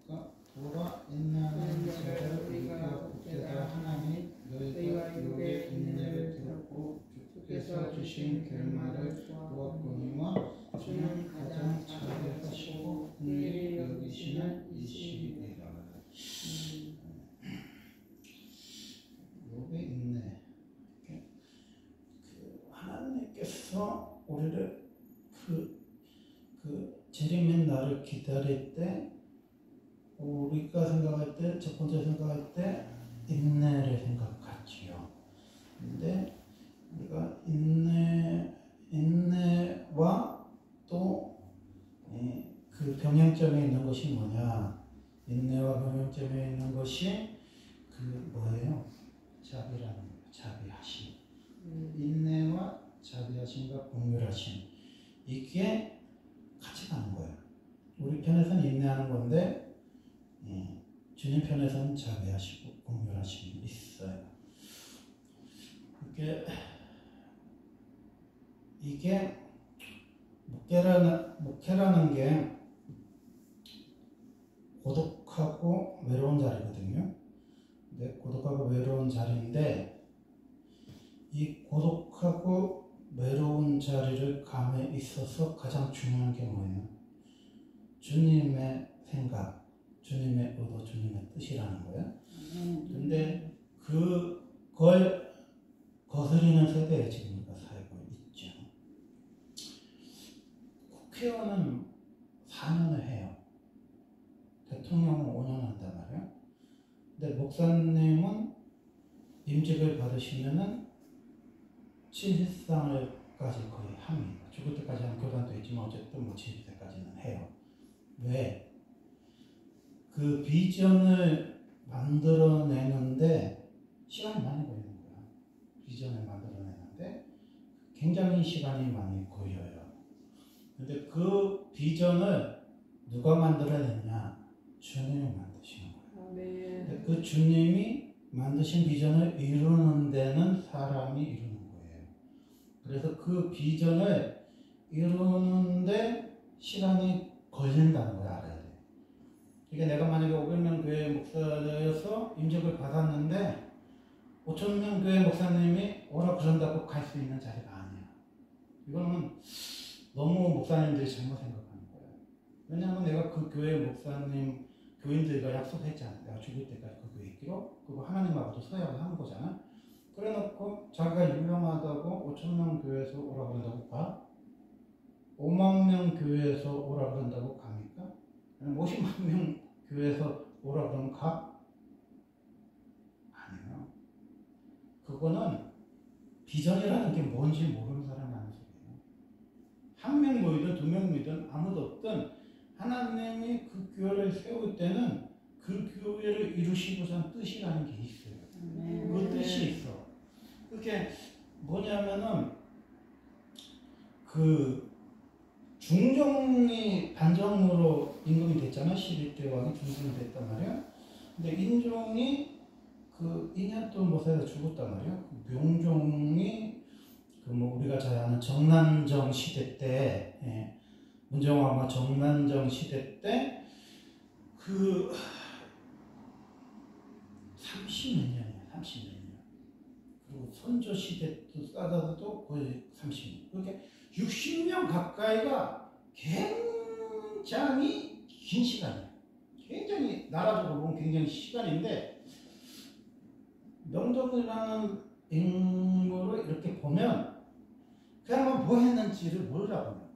그러니까 도가 인내하는 자를 우리가 복되다 하나니 너희가 욥의 인내를 들었고 주께서 주신 결말을 보았거니와 주는 가장 자비하시고 긍휼히 여기시는 이시니라. 욥의 인내. 하나님께서 우리를 재림의 날을 기다릴 때 우리가 생각할 때 첫 번째 생각할 때 인내를 생각하지요. 근데 우리가 인내와 또 그 병행점에 있는 것이 뭐냐? 인내와 병행점에 있는 것이 그 뭐예요? 자비라는 거예요. 자비하심. 인내와 자비하심과 공률하심. 이게 같이 가는 거예요. 우리 편에서는 인내하는 건데 주님 편에서는 자비하시고 공률하심이 있어요. 이게 목회라는 게 고독하고 외로운 자리거든요. 근데 고독하고 외로운 자리인데 이 고독하고 외로운 자리를 감에 있어서 가장 중요한 게 뭐예요? 주님의 생각, 주님의 의도, 주님의 뜻이라는 거예요. 근데 그걸 거스리는 세대에 지금 우리가 살고 있죠. 국회의원은 4년을 해요. 대통령은 5년 한단 말이에요. 근데 목사님은 임직을 받으시면은 70상을까지 거의 합니다. 죽을 때까지 한 교단도 있지만 어쨌든 뭐 70세까지는 해요. 왜? 그 비전을 만들어내는데 시간이 많이 걸리는 거야. 비전을 만들어내는데 굉장히 시간이 많이 걸려요. 근데 그 비전을 누가 만들어냈냐? 주님이 만드시는 거예요. 근데 그 주님이 만드신 비전을 이루는 데는 사람이 이루는 거예요. 그래서 그 비전을 이루는데 시간이 걸린다는 걸 알아야 돼. 그러니까 내가 만약에 500명 교회 목사여서 임직을 받았는데 5,000명 교회 목사님이 오라 그런다고 갈 수 있는 자리가 아니야. 이거는 너무 목사님들이 잘못 생각하는 거예요. 왜냐하면 내가 그 교회 목사님 교인들과 약속했잖아. 내가 죽을 때까지 그 교회 있기로. 그거 하나님하고도 서약을 한 거잖아. 그래 놓고 자기가 유명하다고 5,000명 교회에서 오라 그런다고 가? 5만 명 교회에서 오라 그런다고 갑니까? 50만 명 교회에서 오라 그러면 가? 아니에요. 그거는 비전이라는 게 뭔지 모르는 사람이 하는 소리예요. 한 명 모이든 2명 모이든 아무도 없든 하나님이 그 교회를 세울 때는 그 교회를 이루시고자 하는 뜻이라는 게 있어요. 그 뜻이 있어. 그게 뭐냐면은 그 중종이 반정으로 임금이 됐잖아. 11대 왕이 중종이 됐단 말이야. 근데 인종이 그 2년 동안 못 살다 죽었단 말이야. 그 명종이 그 뭐 우리가 잘 아는 정난정 시대 때, 문정왕과 정난정 시대 때 그 30몇 년이야. 30몇 년. 그리고 선조 시대도 싸다도 거의 30년. 그렇게 60년 가까이가 굉장히 긴 시간이에요. 굉장히 나라적으로 보면 굉장히 시간인데 명종이라는 인물을 이렇게 보면 그냥 뭐 했는지를 모르라고요.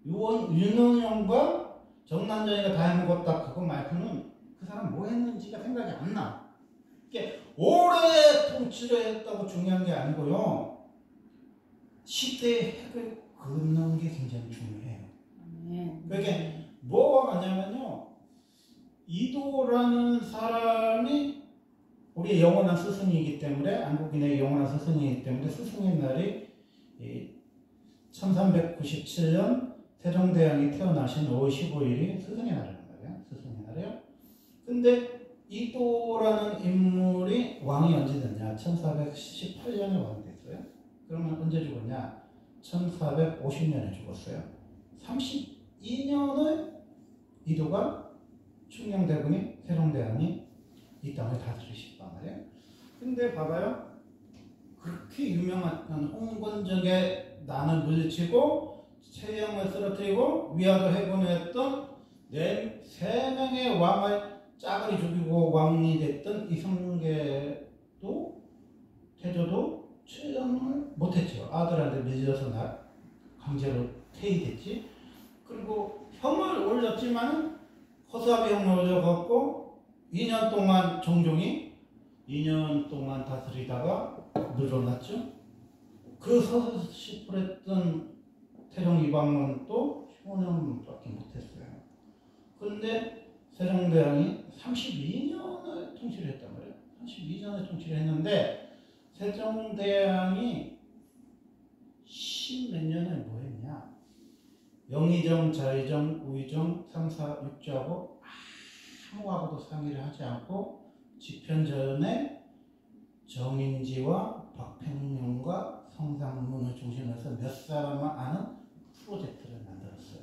윤원영과 정난정이가 다 해먹었다 그거 말고는 그 사람 뭐 했는지가 생각이 안 나. 이게 오래 통치를 했다고 중요한 게 아니고요. 시대의 핵을 긋는 게 굉장히 중요해요. 그러니까 뭐가 맞냐면요. 이도라는 사람이 우리의 영원한 스승이기 때문에 안국인의 영원한 스승이기 때문에 스승의 날이 1397년 세종대왕이 태어나신 5월 15일이 스승의 날이란 말이야. 스승의 날이에요. 근데 이도라는 인물이 왕이 언제 됐냐? 1418년에 왕이 됐어요. 그러면 언제 죽었냐? 1450년에 죽었어요. 32년을 이도가 충녕대군이 세종대왕이 이 땅을 다스리셨단 말이에요. 근데 봐봐요. 그렇게 유명한 홍건적의 난을 물리치고 최영을 쓰러뜨리고 위화도 해본했던 세 명의 왕을 짜그리 죽이고 왕이 됐던 이성계도 태조도 최영을 못했죠. 아들한테 밀려서 강제로 퇴위됐지. 그리고 형을 올렸지만 허수아비 형을 올려갖고 2년 동안 종종이 2년 동안 다스리다가 늘어났죠. 그 서시풀했던 태종 이방은 또 15년밖에 못했어요. 그런데 세종대왕이 32년을 통치를 했단 말이에요. 32년을 통치를 했는데 세종대왕이 10몇 년을 뭐 했냐. 영의정, 자의정, 우의정, 3, 4, 6조하고 아무하고도 상의를 하지 않고 집현전에 정인지와 박팽룡과 성상문을 중심으로 해서 몇 사람만 아는 프로젝트를 만들었어요.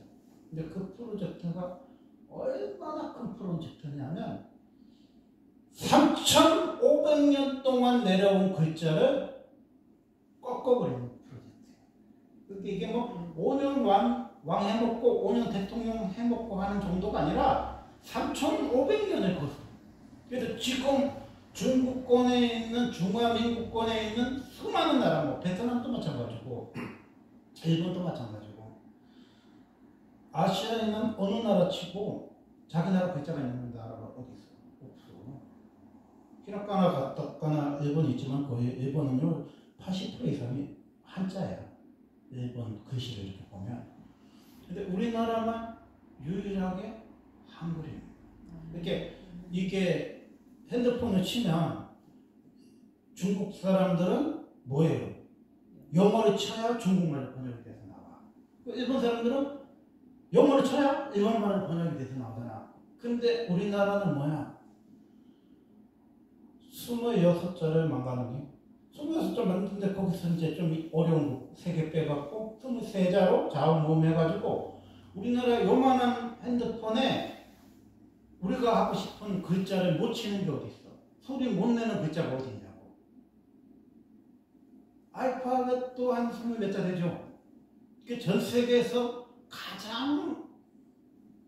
근데 그 프로젝트가 얼마나 큰 프로젝트냐면 3,500년 동안 내려온 글자를 꺾어버리는 프로젝트예요. 이게 뭐 5년 왕 해먹고 5년 대통령 해먹고 하는 정도가 아니라 3,500년을 거슬러. 그래서 지금 중국권에 있는 중화민국권에 있는 수많은 나라, 뭐 베트남도 마찬가지고 일본도 마찬가지고 아시아에 있는 어느 나라 치고 자기 나라 글자가 있는 나라가 어디 있어? 없어. 히라카나 가타카나 일본이 있지만 거의 일본은요 80% 이상이 한자예요. 일본 글씨를 이렇게 보면. 근데 우리나라만 유일하게 한글입니다. 이게 핸드폰을 치면 중국 사람들은 뭐예요? 영어를 쳐야 중국말로 번역이 돼서 나와. 일본 사람들은 영어를 쳐야 일본말로 번역이 돼서 나오잖아. 근데 우리나라는 뭐야? 26자를 망가놓니? 26자 만드는데 거기서 이제 좀 어려운 거 3개 빼갖고 23자로 좌우모음해가지고 우리나라 요만한 핸드폰에 우리가 하고 싶은 글자를 못 치는 게 어디 있어? 소리 못 내는 글자가 어디 있냐고. 알파벳도 한 20몇 자 되죠. 그 전 세계에서 가장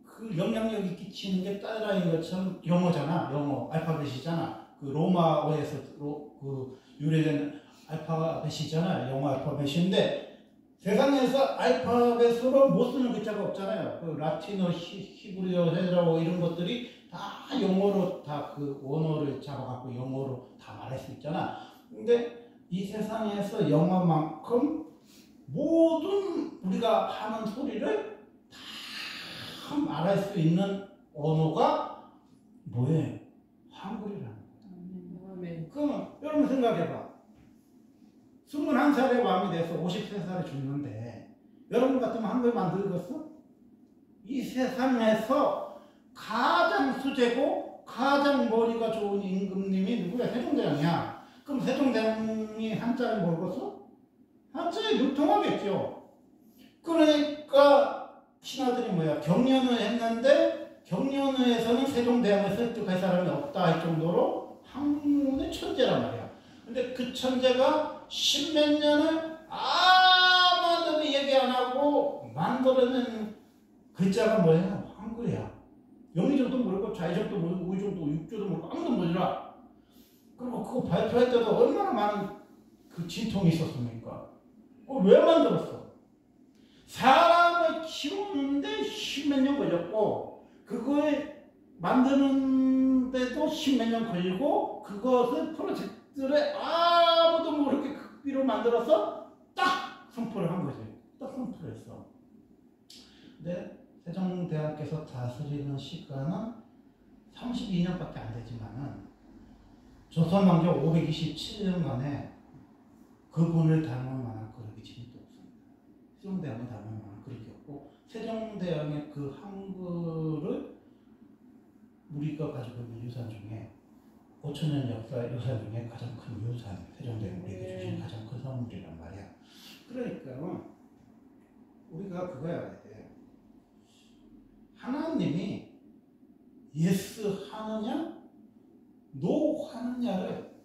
그 영향력이 끼치는 게 따라인 것처럼 영어잖아. 영어 알파벳이잖아. 그 로마어에서 그 유래된 알파벳이잖아. 영어 알파벳인데 세상에서 알파벳으로 못 쓰는 글자가 없잖아요. 그 라틴어, 히브리어, 헤브라어 이런 것들이 다 영어로 다 그 원어를 잡아갖고 영어로 다 말할 수 있잖아. 근데 이 세상에서 영어만큼 모든 우리가 하는 소리를 다 말할 수 있는 언어가 뭐예요? 한글이라는 거예요. 그럼 여러분 생각해봐. 21살에 왕이 돼서 53살에 죽는데 여러분 같으면 한글 만들겠어? 이 세상에서 가장 수제고 가장 머리가 좋은 임금님이 누구야? 세종대왕이야. 그럼 세종대왕이 한자를 모르겠어? 한자에 유통하겠죠. 그러니까 신하들이 뭐야? 경연을 했는데 경연회에서는 세종대왕을 설득할 사람이 없다 할 정도로 학문의 천재란 말이야. 근데 그 천재가 10몇 년을 아무도 얘기 안 하고 만들어낸 글자가 뭐야? 한글이야. 영의정도 모르고 좌의정도 모르고 우의정도 육조도 모르고 아무도 몰라. 그리고 그거 발표할 때도 얼마나 많은 그 진통이 있었습니까? 왜 만들었어? 사람을 키우는데 10몇 년 걸렸고 그걸 만드는데도 10몇 년 걸리고 그것을 프로젝트를 아무도 모르게 극비로 만들어서 딱 선포를 한 거지. 딱 선포를 했어. 근데 세종대왕께서 다스리는 시간은 32년밖에 안 되지만은 조선왕조 527년간에 그분을 닮을 만한 그릇이 진짜 없습니다. 세종대왕을 닮을 만한 그릇이 없고 세종대왕의 그 한글을 우리가 가지고 있는 유산 중에 5천년 역사 유산 중에 가장 큰 유산, 세종대왕이 우리에게 주신 가장 큰 선물이란 말이야. 그러니까 우리가 그거 알아야 돼. 하나님이 예스 하느냐 노 하느냐를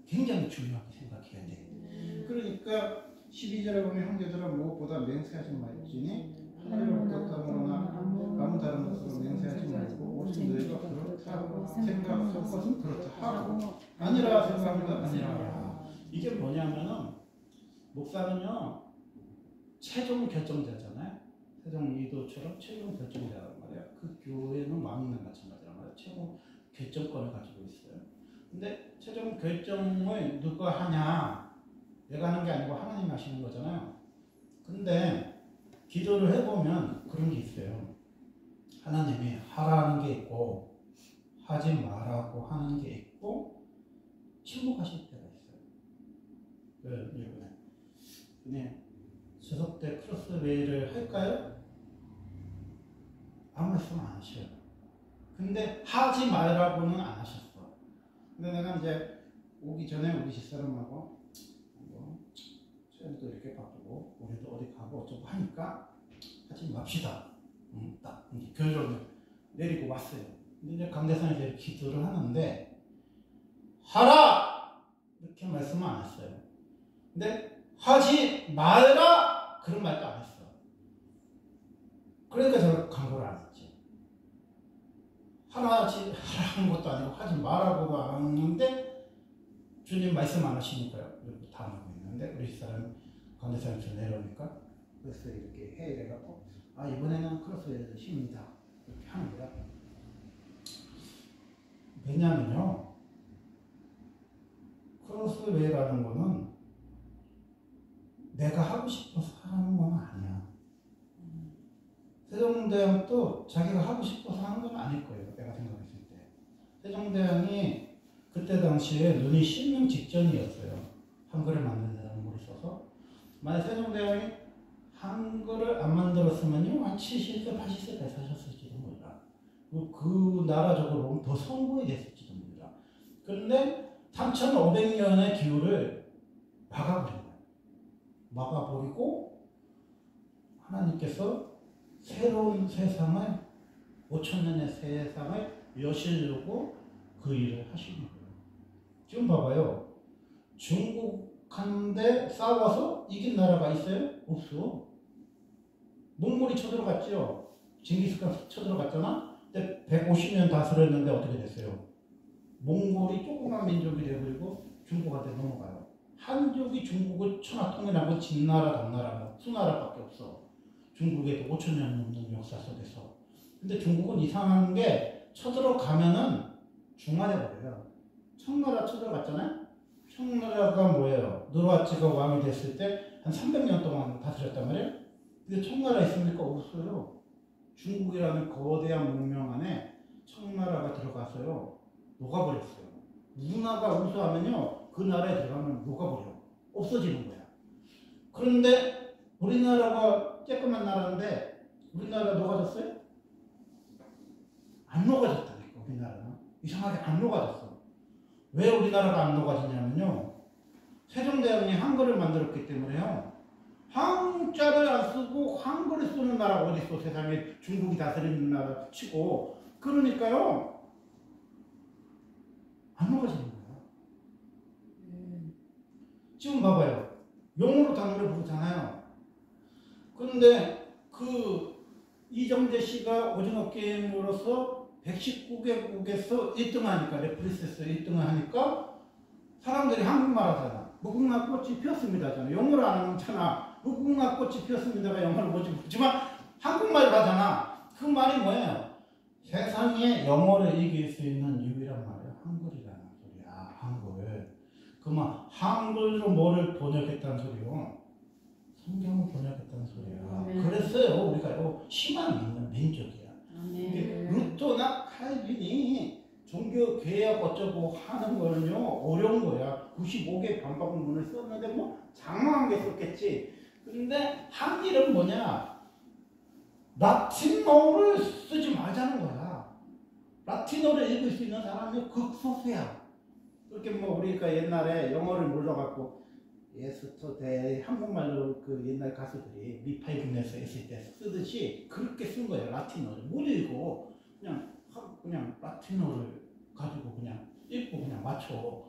굉장히 중요하게 생각해야 돼. 그러니까 12절에 보면 형제들아 무엇보다 맹세하지 말지니 하늘을 붙었다거나 아무 다른 것으로 맹세하지 말고 오직 너희가 그렇다 생각할 것은 그렇다 하고 아니라 생각합니다. 아니라. 이게 뭐냐면은 목사는요 최종 결정자잖아요. 세종 이도처럼 최종 결정자란 말이에요. 그 교회는 왕이나 마찬가지란 말이에요. 최종 결정권을 가지고 있어요. 근데 최종 결정을 누가 하냐? 내가 하는 게 아니고 하나님이 하시는 거잖아요. 근데 기도를 해보면 그런 게 있어요. 하나님이 하라는 게 있고 하지 말라고 하는 게 있고 침묵하실 때가 있어요. 이번에 추석 때 크로스웨이를 할까요? 아무 말씀 안 하셔요. 근데 하지 말라고는 안 하셨어. 근데 내가 이제 오기 전에 우리 집사람하고 또 이렇게 바쁘고 우리도 어디 가고 어쩌고 하니까 하지 맙시다. 딱 결론을 내리고 왔어요. 근데 이제 강대상에서 기도를 하는데 하라! 이렇게 말씀은 안 했어요. 근데 하지 말라! 그런 말도 안 했어. 그러니까 제가 강구를 안 했지. 하라는 것도 아니고 하지 말라고도 안 했는데 주님 말씀 안 하시니까요. 이렇게 당하고 있는데 우리 사람 강대상에서 내려오니까 그래서 이렇게 해 이래갖고 이번에는 크로스웨이에서 쉽니다. 이렇게 하는 거야. 왜냐면요 크로스웨이라는 거는 내가 하고 싶어서 하는 건 아니야. 세종대왕도 자기가 하고 싶어서 하는 건 아닐 거예요. 내가 생각했을 때. 세종대왕이 그때 당시에 눈이 씻는 직전이었어요. 한글을 만드는 사람으로 써서. 만약 세종대왕이 한글을 안 만들었으면요, 한 70세, 80세까지 사셨을지도 몰라. 그 나라적으로 더 성공이 됐을지도 몰라. 그런데 3500년의 기후를 막아버린 거예요. 막아버리고 하나님께서 새로운 세상을 5000년의 세상을 여시려고 그 일을 하시는 거예요. 지금 봐봐요. 중국한테 싸워서 이긴 나라가 있어요? 없어. 몽골이 쳐들어갔죠. 징기스칸 쳐들어갔잖아. 근데 150년 다스렸는데 어떻게 됐어요? 몽골이 조그만 민족이 되고 중국한테 넘어가요. 한족이 중국을 천하통일하고 진나라, 당나라, 수나라밖에 없어. 중국에도 5000년 넘는 역사 속에서. 근데 중국은 이상한 게 쳐들어가면은 중화돼버려요. 청나라 쳐들어갔잖아요. 청나라가 뭐예요? 누르하치가 왕이 됐을 때 한 300년 동안 다스렸단 말이에요. 근데 청나라 있습니까? 없어요. 중국이라는 거대한 문명 안에 청나라가 들어가서요. 녹아버렸어요. 문화가 우수하면요. 그 나라에 들어가면 녹아버려. 없어지는 거야. 그런데 우리나라가 쬐끄만 나라인데 우리나라 녹아졌어요? 안 녹아졌다니까. 우리나라는. 이상하게 안 녹아졌어. 왜 우리나라가 안 녹아지냐면요. 세종대왕이 한글을 만들었기 때문에요. 한자를 안 쓰고 한글을 쓰는 나라가 어디 있어. 세상에 중국이 다스리는 나라 치고. 그러니까요. 안 녹아지는 거예요. 지금 봐봐요. 영어로 단어를 부르잖아요. 그런데 이정재 씨가 오징어 게임으로서 119개국에서 1등 하니까, 넷플릭스에서 1등을 하니까 사람들이 한국말 하잖아. 무궁화 꽃이 피었습니다 하잖아. 영어를 안 하잖아. 무궁화 꽃이 피었습니다가 영어를 모르지만 한국말을 하잖아. 그 말이 뭐예요? 세상에 영어를 이길 수 있는 유일한 말이야. 한글이라는 소리야. 한글. 그만 한글로 뭐를 번역했다는 소리요? 성경을 번역했다는 소리야. 그랬어요. 우리가 희망이 있는 민족이야. 루터나 칼빈이 종교 개혁 어쩌고 하는 거는요 어려운 거야. 95개 반박문을 썼는데 뭐 장황한 게 썼겠지. 근데 한 일은 뭐냐? 라틴어를 쓰지 말자는 거야. 라틴어를 읽을 수 있는 사람이 극소수야. 그렇게 뭐 우리가 옛날에 영어를 몰라갖고 예스터데이 한국말로 그 옛날 가수들이 미파이 국내에서 했을 때 쓰듯이 그렇게 쓴 거예요. 라틴어를 못 읽고 그냥 그냥 라틴어를 가지고 그냥 읽고 그냥 맞춰.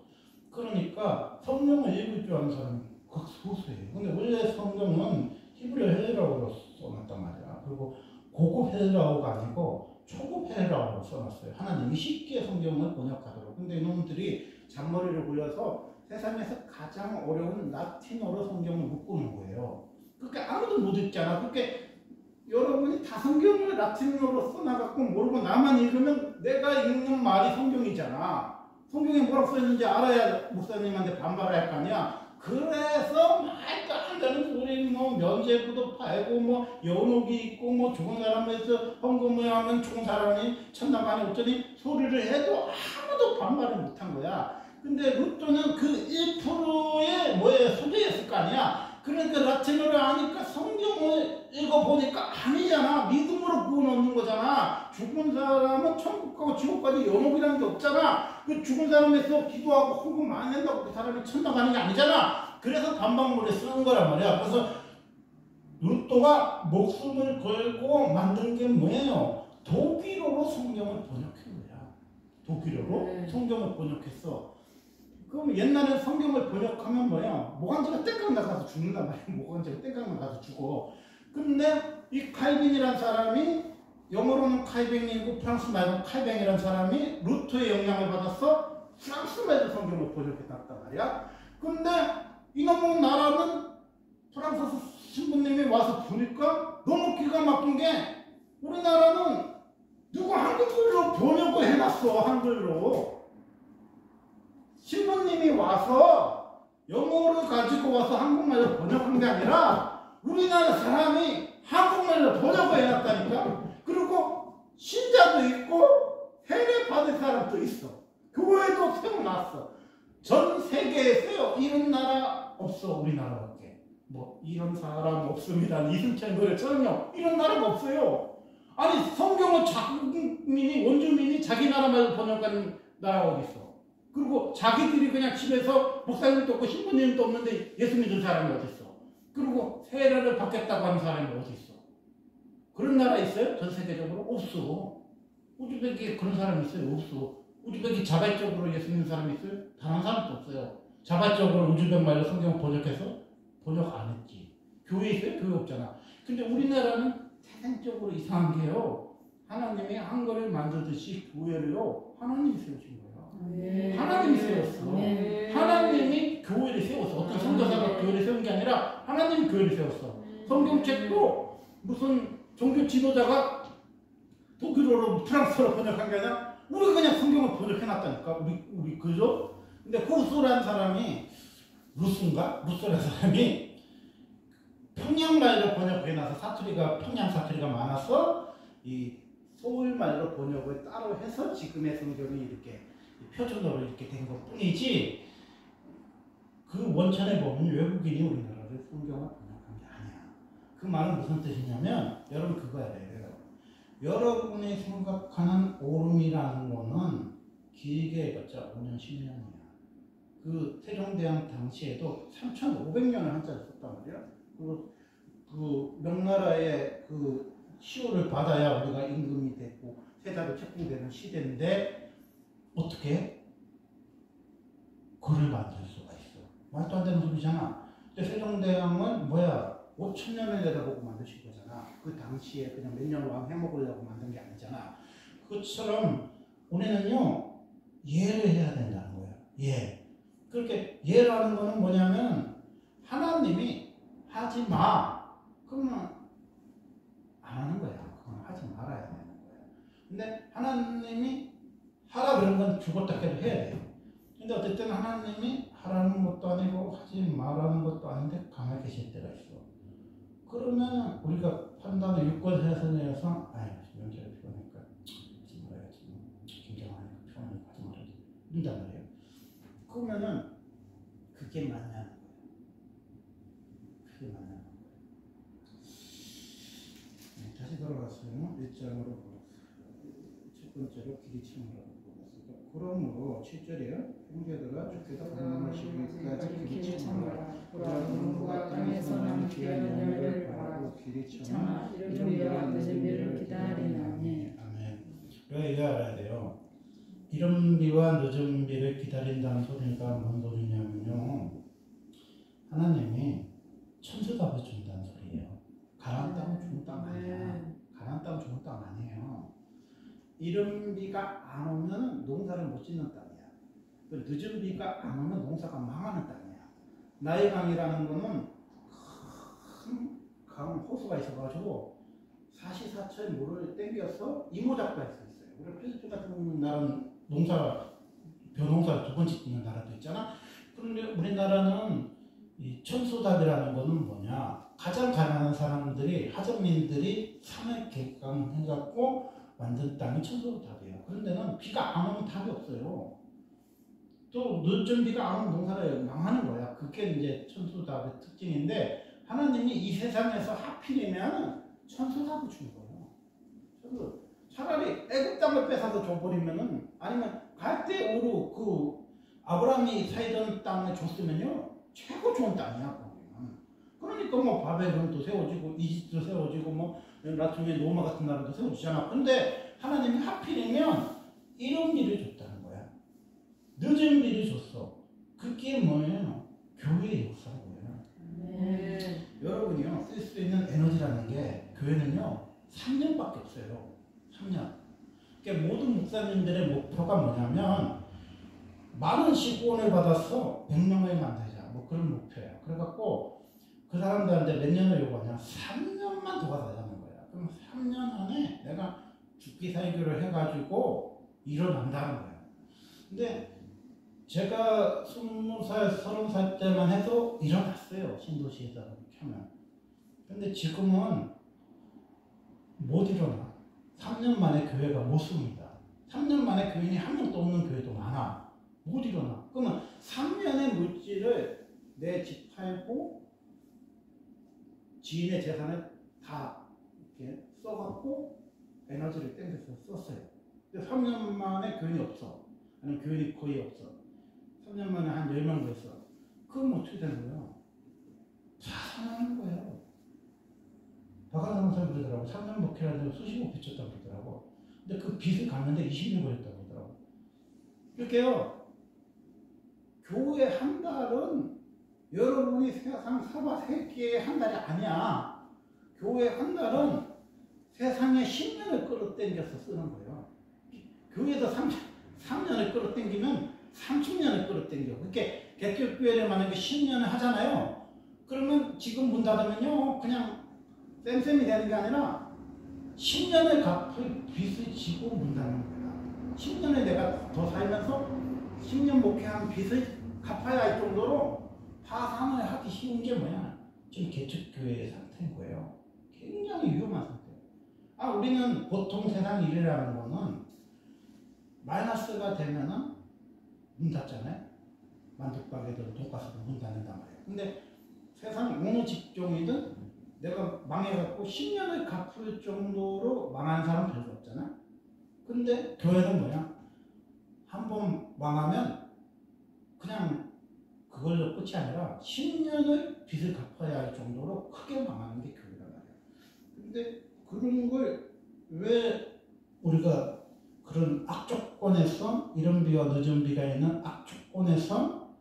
그러니까 성경을 읽을 줄 아는 사람이 극소수예요. 근데 원래 성경은 히브리 헤브라어로 써놨단 말이야. 그리고 고급 헤브라어가 아니고 초급 헤브라어로 써놨어요. 하나님이 쉽게 성경을 번역하도록. 근데 이놈들이 잔머리를 굴려서 세상에서 가장 어려운 라틴어로 성경을 묶어놓은 거예요. 그렇게 아무도 못 읽잖아. 그렇게 여러분이 다 성경을 라틴어로 써놔갖고 모르고 나만 읽으면 내가 읽는 말이 성경이잖아. 성경에 뭐라고 써있는지 알아야 목사님한테 반발을 할 거 아니야. 그래서 말도 안 되는 소리, 뭐 면죄부도 팔고 뭐 연옥이 있고 뭐 죽은 사람에서 헌금을 하면 죽은 사람이 천당간에 어쩌니 소리를 해도 아무도 반발을 못한 거야. 근데 루터는 그 1%의 뭐에 소재였을 거 아니야. 그러니까 라틴어를 아니까 성경을 읽어보니까 아니잖아. 믿음으로 구원 얻는 거잖아. 죽은 사람은 천국 가고 지옥 가지 연옥이라는 게 없잖아. 그 죽은 사람에서 기도하고 헌금 많이 한다고 그 사람이 천당 가는 게 아니잖아. 그래서 반박문을 쓰는 거란 말이야. 그래서 루터가 목숨을 걸고 만든 게 뭐예요? 독일어로 성경을 번역한 거야. 독일어로 성경을 번역했어. 그럼 옛날에 성경을 번역하면 뭐야? 모간지가 땡깡 나가서 죽는단 말이야. 모간지가 땡깡 나가서 죽어. 근데 이 칼빈이란 사람이 영어로는 칼뱅이고 프랑스 말로 칼뱅이란 사람이 루터의 영향을 받아서 프랑스 말로 성경을 번역해놨단 말이야. 근데 이놈의 나라는 프랑스 신부님이 와서 보니까 너무 기가 막힌 게 우리나라는 누가 한글로 번역을 해놨어. 한글로. 신부님이 와서 영어를 가지고 와서 한국말로 번역한 게 아니라 우리나라 사람이 한국말로 번역을 해놨다니까. 그리고 신자도 있고 세례 받을 사람도 있어. 교회도 세워놨어. 전 세계에서 이런 나라 없어. 우리나라밖에. 뭐 이런 사람 없습니다. 이승철 노래 전혀 이런 나라가 없어요. 아니 성경을 자국민이 원주민이 자기 나라말로 번역하는 나라가 어디 있어? 그리고 자기들이 그냥 집에서 목사님도 없고 신부님도 없는데 예수 믿은 사람이 어디 있어? 그리고 세례를 받겠다고 하는 사람이 어디 있어? 그런 나라 있어요? 전 세계적으로? 없어. 우즈벡에 그런 사람이 있어요? 없어. 우즈벡이 자발적으로 예수 믿는 사람이 있어요? 단 한 사람도 없어요. 자발적으로 우즈벡 말로 성경 번역해서 번역 안 했지. 교회 있어요? 교회 없잖아. 근데 우리나라는 태생적으로 이상한 게요. 하나님이 한글을 만들듯이 교회를요. 하나님이 세우신 거예요. 네. 하나님이 세웠어. 네. 하나님이 교회를 세웠어. 어떤 선교사가 교회를 세운 게 아니라 하나님이 교회를 세웠어. 성경책도 무슨 종교 지도자가 독일어로 프랑스어로 번역한 게 아니라 우리가 그냥 성경을 번역해놨다니까. 우리 그죠? 근데 후스라는 사람이 루스라는 사람이 평양말로 번역해놔서 사투리가 평양 사투리가 많아서 이 서울말로 번역을 따로 해서 지금의 성경이 이렇게 표준어로 이렇게 된 것 뿐이지 그 원천에 보면 외국인이 우리나라를 성경을 번역한 게 아니야. 그 말은 무슨 뜻이냐면 여러분 그거 알아야 돼요. 여러분이 생각하는 오름이라는 거는 길게 해봤자 5년 10년이야. 그 세종대왕 당시에도 3,500년을 한자를 썼단 말이야. 그 명나라의 그 시호를 받아야 우리가 임금이 됐고 세자로 책봉되는 시대인데 어떻게 글을 만들 수가 있어? 말도 안 되는 소리잖아. 근데 세종대왕은 뭐야? 5,000년을 내다보고 만드신 거잖아. 그 당시에 그냥 몇 년 왕 해먹으려고 만든 게 아니잖아. 그것처럼 우리는요 예를 해야 된다는 거야. 예. 그렇게 예라는 거는 뭐냐면 하나님이 하지 마. 그러면 안 하는 거야. 그건 하지 말아야 되는 거야. 근데 하나님이 하라 그런 건 죽었다 해도 해야 돼. 근데 어쨌든 하나님이 하라는 것도 아니고 하지 말라는 것도 아닌데 가만히 계실 때가 있어. 그러면 우리가 판단을 유권 해석에서 아유 명제를 표현하니까 하지 말아야지. 긴장하니까 표현하니까 하지 말아야지. 이런단 말이에요. 그러면은 그게 맞냐는 거예요. 그게 맞냐는 거예요. 네, 다시 돌아갔어요. 1장으로 첫 번째로 기리침이라고 보았습니다. 그러므로 7절이에요. 형제들아 주께서 강림하시기까지 기리침하라. 그러므로 땅에서 나는 귀한 열매를 바라고 기리침하라. 이를 위하여 늦은 일을 기다리나니. 아멘. 그러니까 이거 알아야 돼요. 이른 비와 늦은 비를 기다린다는 소리가 뭔 소리냐면요. 하나님이 천수답을 준다는 소리예요. 가나안 땅은 좋은 땅 아니야. 가나안 땅은 좋은 땅 아니에요. 이른 비가 안 오면 농사를 못 짓는 땅이야. 늦은 비가 안 오면 농사가 망하는 땅이야. 나일강이라는 거는 큰 강 호수가 있어가지고 사시사철 물을 땡겨서 이모작도 할 수 있어요. 우리 필리핀 같은 나라는 벼농사 두 번째 짓는 나라도 있잖아. 그런데 우리나라는 이 천수답이라는 거는 뭐냐? 가장 가난한 사람들이 하정민들이 산을 개강해갖고 만든 땅이 천수답이에요. 그런 데는 비가 안 오면 답이 없어요. 또 늦은 비가 안 오면 농사를 망하는 거야. 그게 이제 천수답의 특징인데 하나님이 이 세상에서 하필이면 천수답을 준 거예요. 차라리 애굽 땅을 뺏어서 줘버리면은 아니면 갈대우루 그 아브라함이 살던 땅에 줬으면요 최고 좋은 땅이야 거기는. 그러니까 뭐 바벨론도 세워지고 이집트도 세워지고 뭐 나중에 로마 같은 나라도 세워지잖아. 근데 하나님이 하필이면 이런 비를 줬다는 거야. 늦은 비를 줬어. 그게 뭐예요? 교회의 역사인 거예요. 여러분이요 쓸 수 있는 에너지라는 게 교회는요 3년밖에 없어요. 3년. 그러니까 모든 목사님들의 목표가 뭐냐면 많은 시구원을 받아서 100명을 만들자. 뭐 그런 목표예요. 그래갖고 그 사람들한테 몇 년을 요구하냐? 3년만 도와달라는 거야. 그럼 3년 안에 내가 죽기 살기를 해가지고 일어난다는 거야. 근데 제가 20살, 30살 때만 해도 일어났어요. 신도시에서 켜면. 근데 지금은 못 일어나. 3년 만에 교회가 못 씁니다. 3년 만에 교인이 한 명도 없는 교회도 많아. 못 일어나. 그러면 3년의 물질을 내 집 팔고 지인의 재산을 다 이렇게 써갖고 에너지를 땡겨서 썼어요. 근데 3년 만에 교인이 없어. 아니면 교인이 거의 없어. 3년 만에 한 10명 됐어. 그럼 어떻게 되는 거예요? 자산하는 거예요. 박한상 그러더라고. 3년 목회라도 수십억 빚졌다고 그러더라고. 근데 그 빚을 갚는데 20년 걸렸다고 그러더라고. 이렇게요. 교회 한 달은 여러분이 세상 사바 세기의 한 달이 아니야. 교회 한 달은 세상에 10년을 끌어당겨서 쓰는 거예요. 교회에서 3년을 끌어당기면 30년을 끌어당겨. 그렇게 개척교회를 만약에 10년을 하잖아요. 그러면 지금 문 닫으면요. 그냥 쌤쌤이 되는 게 아니라 10년을 갚을 빚을 지고 문 닫는 거야. 10년을 내가 더 살면서 10년 목회한 빚을 갚아야 할 정도로 파산을 하기 쉬운 게 뭐야? 지금 개척교회의 상태인 거예요. 굉장히 위험한 상태예요. 우리는 보통 세상 일이라는 거는 마이너스가 되면은 문 닫잖아요. 만두가게든 돈가스도 문 닫는단 말이에요. 근데 세상 어느 직종이든 내가 망해갖고 10년을 갚을 정도로 망한 사람 별로 없잖아. 근데 교회는 뭐야? 한 번 망하면 그냥 그걸로 끝이 아니라 10년을 빚을 갚아야 할 정도로 크게 망하는 게 교회란 말이야. 근데 그런 걸 왜 우리가 그런 악조건에서 이른 비와 늦은 비가 있는 악조건에서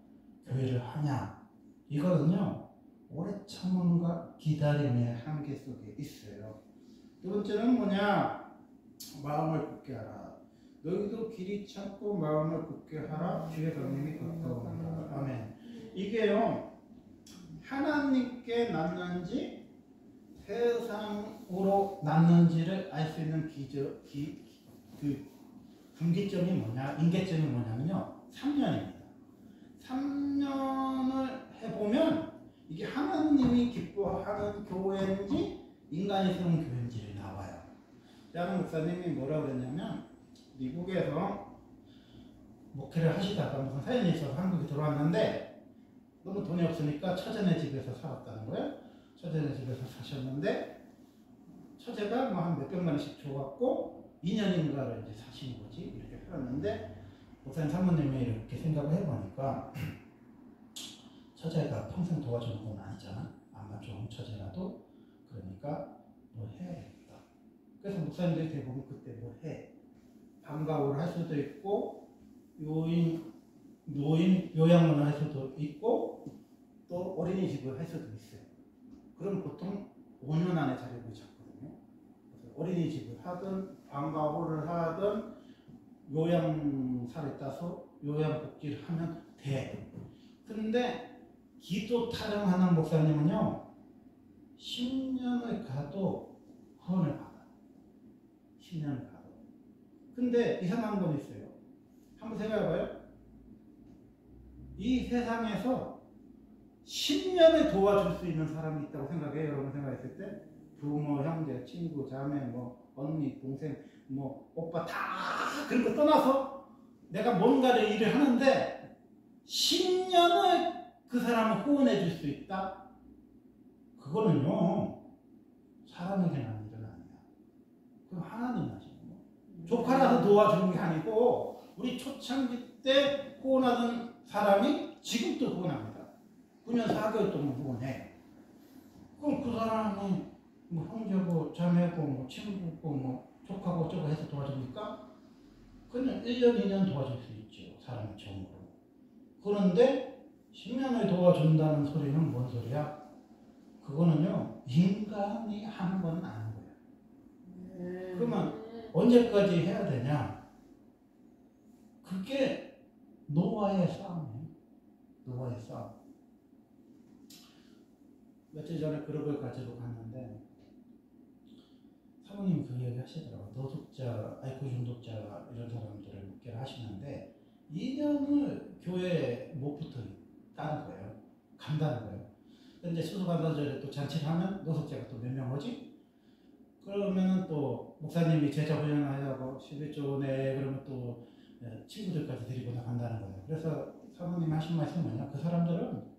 교회를 하냐? 이거는요 오래 참음과 기다림의 한계 속에 있어요. 두 번째는 뭐냐? 마음을 굳게 하라. 너희도 길이 참고 마음을 굳게 하라. 주의 강림이 가까우니라. 아멘. 이게요 하나님께 났는지 세상으로 났는지를 알 수 있는 분기점이 뭐냐, 인계점이 뭐냐면요 3년입니다. 3년을 해보면 이게 하나님이 기뻐하는 교회인지 인간이 세운 교회인지를 나와요. 다른 목사님이 뭐라고 그랬냐면 미국에서 목회를 하시다가 무슨 사연이 있어서 한국에 들어왔는데 너무 돈이 없으니까 처제네 집에서 살았다는 거예요. 처제네 집에서 사셨는데 처제가 뭐 한 몇백만 원씩 줘갖고 2년인가를 이제 사신 거지. 이렇게 살았는데 목사님 사모님이 이렇게 생각을 해보니까 처제가 평생 도와주는 건 아니잖아. 아마 좋은 처제라도. 그러니까 뭐 해야겠다. 그래서 목사님들이 대부분 그때 뭐 해. 방과후를 할 수도 있고 노인 요양원을 할 수도 있고 또 어린이집을 할 수도 있어요. 그럼 보통 5년 안에 자격을 잡거든요. 그래서 어린이집을 하든 방과후를 하든 요양사를 따서 요양복지를 하면 돼. 근데 기도 타령하는 목사님은요 10년을 가도 후원을 받아요. 10년을 가도. 근데 이상한 건 있어요. 한번 생각해봐요. 이 세상에서 10년을 도와줄 수 있는 사람이 있다고 생각해요. 여러분 생각했을 때 부모, 형제, 친구, 자매, 뭐 언니, 동생, 뭐 오빠 다 그런 거 떠나서 내가 뭔가를 일을 하는데 10년을 그 사람을 후원해 줄 수 있다? 그거는요 사람에게는 하는 일은 아니야. 그건 하나님 하시는 거. 조카라서 도와주는 게 아니고 우리 초창기 때 후원하던 사람이 지금도 후원합니다. 9년 4개월 동안 후원해. 그럼 그 사람이 뭐 형제고 자매고 뭐 친구고 뭐 조카고 어쩌고 해서 도와줍니까? 그냥 1년 2년 도와줄 수 있죠. 사람의 정으로. 그런데 10년을 도와준다는 소리는 뭔 소리야? 그거는요 인간이 하는 건 아닌 거야. 그러면 언제까지 해야 되냐? 그게 노아의 싸움이에요. 노아의 싸움. 며칠 전에 그룹을 가지고 갔는데 사모님 그 얘기 하시더라고요. 노숙자, 알코올 중독자 이런 사람들을 목회를 하시는데 2년을 교회에 못 붙어 있다는 거예요. 간다는 거예요. 근데 수수감사절에 또 잔치를 하면 노숙자가 또 몇 명 오지? 그러면 또 목사님이 제자 훈련하려고 11조 내 그러면 또 친구들까지 데리고 나간다는 거예요. 그래서 사모님이 하신 말씀이 뭐냐? 그 사람들은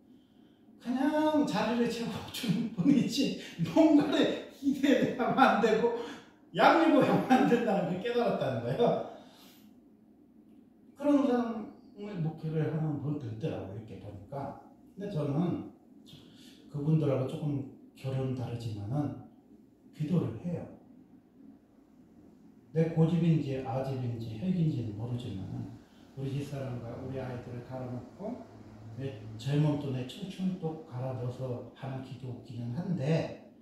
그냥 자리를 채워주는 뿐이지 뭔가를 기대하면 안 되고 양육을 하면 안 된다는 걸 깨달았다는 거예요. 그런 사람을 목회를 하는 분도 있더라고요. 이렇게 보니까. 근데 저는 그분들하고 조금 결은 다르지만은 기도를 해요. 내 고집인지 아집인지 혈기인지는 모르지만은 우리 집사람과 우리 아이들을 갈아놓고 내 젊은 또 내 청춘을 또 갈아 넣어서 하는 기도기는 한데